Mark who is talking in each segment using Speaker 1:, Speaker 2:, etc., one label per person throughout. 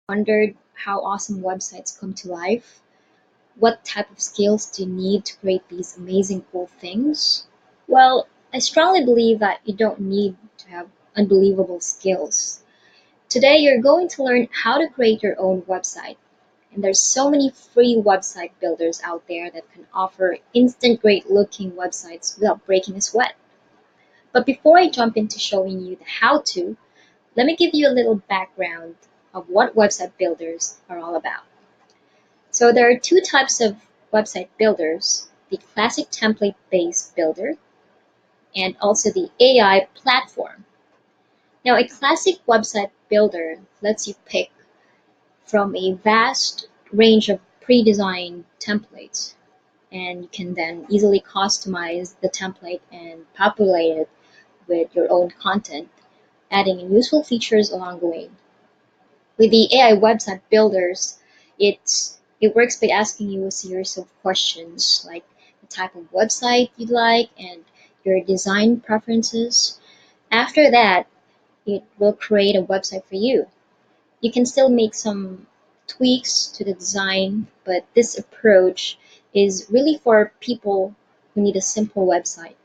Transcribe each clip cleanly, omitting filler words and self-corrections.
Speaker 1: Wondered how awesome websites come to life? What type of skills do you need to create these amazing cool things? Well, I strongly believe that you don't need to have unbelievable skills. Today you're going to learn how to create your own website. And there's so many free website builders out there that can offer instant great looking websites without breaking a sweat. But before I jump into showing you the how to, let me give you a little background of what website builders are all about. So there are two types of website builders, the classic template-based builder and also the AI platform. Now, a classic website builder lets you pick from a vast range of pre-designed templates, and you can then easily customize the template and populate it with your own content, adding in useful features along the way. With the AI website builders, it works by asking you a series of questions like the type of website you'd like and your design preferences. After that, it will create a website for you. You can still make some tweaks to the design, but this approach is really for people who need a simple website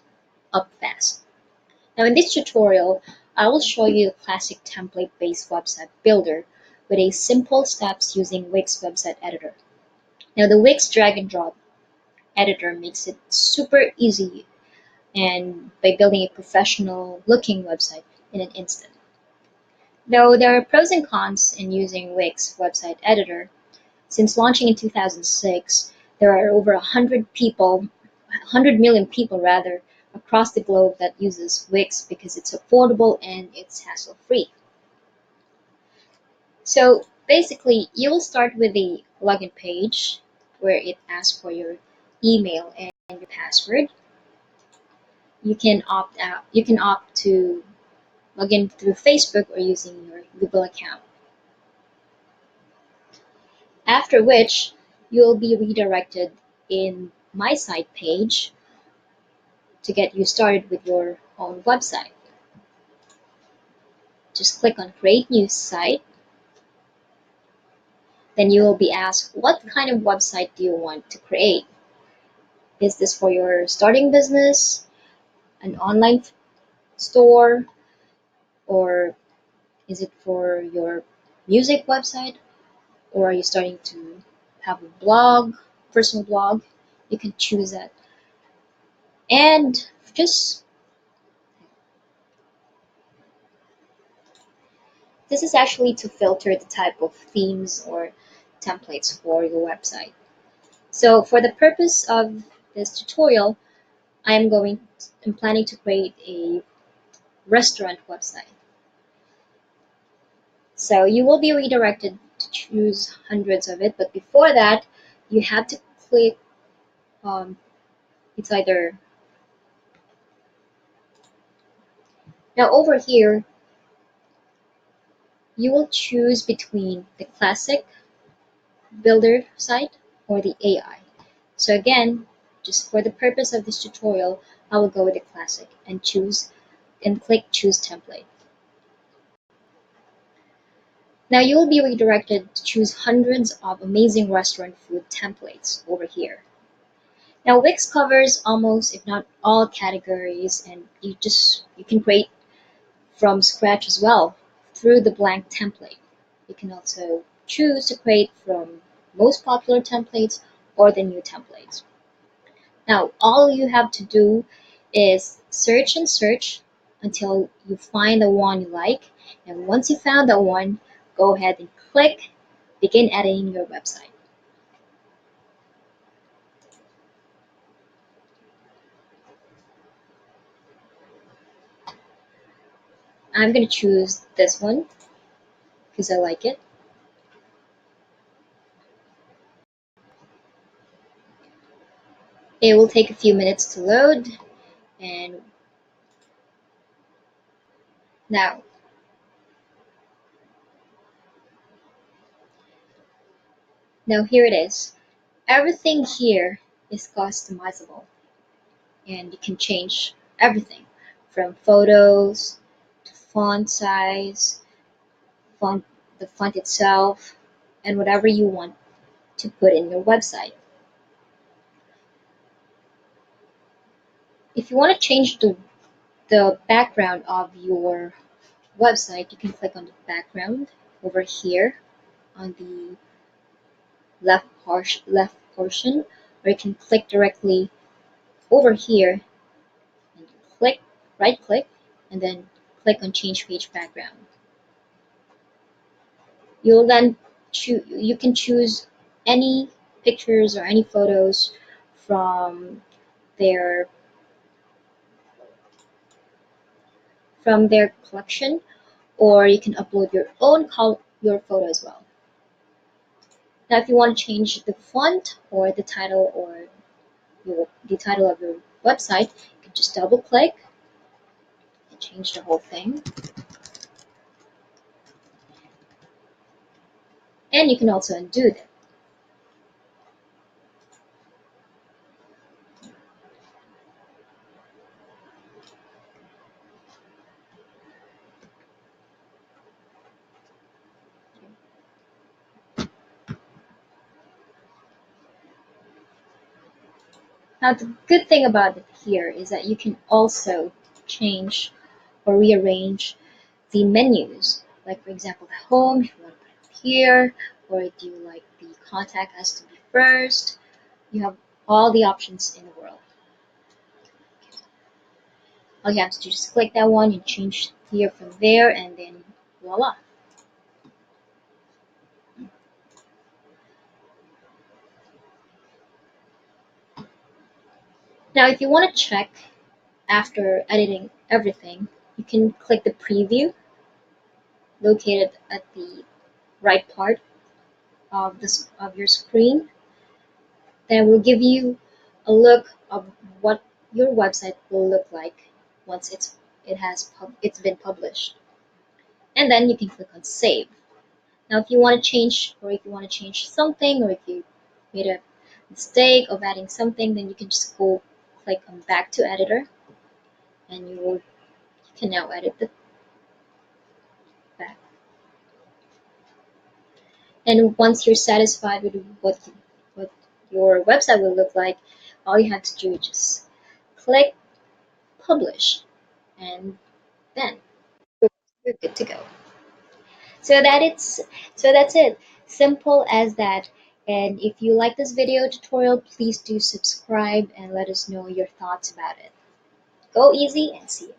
Speaker 1: up fast. Now in this tutorial, I will show you a classic template-based website builder with a simple steps using Wix website editor. Now the Wix drag and drop editor makes it super easy and by building a professional looking website in an instant. Though there are pros and cons in using Wix website editor, since launching in 2006, there are over 100 million people rather, across the globe that uses Wix because it's affordable and it's hassle-free. So basically, you will start with the login page where it asks for your email and your password. You can opt out. You can opt to log in through Facebook or using your Google account. After which, you will be redirected in My Site page to get you started with your own website. Just click on Create New Site. Then you will be asked, what kind of website do you want to create? Is this for your starting business, an online store, or is it for your music website? Or are you starting to have a blog, personal blog? You can choose that. And just this is actually to filter the type of themes or templates for your website. So for the purpose of this tutorial, I'm planning to create a restaurant website. So you will be redirected to choose hundreds of it, but before that, you have to click it's either now over here you will choose between the classic builder site or the AI. So again, just for the purpose of this tutorial, I will go with the classic and click choose template. Now you will be redirected to choose hundreds of amazing restaurant food templates over here. Now Wix covers almost if not all categories and you can create from scratch as well through the blank template. You can also choose to create from most popular templates or the new templates. Now all you have to do is search and search until you find the one you like, and once you found that one, go ahead and click begin editing your website. I'm going to choose this one because I like it. It will take a few minutes to load, and now here it is. Everything here is customizable, and you can change everything from photos to font size, font the font itself, and whatever you want to put in your website. If you want to change the background of your website, you can click on the background over here on the left portion, or you can click directly over here and click right click and then click on change page background. You'll then you can choose any pictures or any photos from their collection, or you can upload your own your photo as well. Now if you want to change the font or the title or the title of your website, you can just double click and change the whole thing. And you can also undo them. Now the good thing about it here is that you can also change or rearrange the menus. Like for example, the home, if you want to put it here, or do you like the contact us to be first? You have all the options in the world. All you have to do is just click that one and change here from there, and then voila. Now if you want to check after editing everything, you can click the preview located at the right part of your screen. Then will give you a look of what your website will look like once it's been published. And then you can click on save. Now if you want to change, or if you want to change something, or if you made a mistake of adding something, then you can just go click on back to editor, and you can now edit the back. And once you're satisfied with what your website will look like, all you have to do is just click publish, and then you're good to go. So that's it. Simple as that. And if you like this video tutorial, please do subscribe and let us know your thoughts about it. Go easy and see you.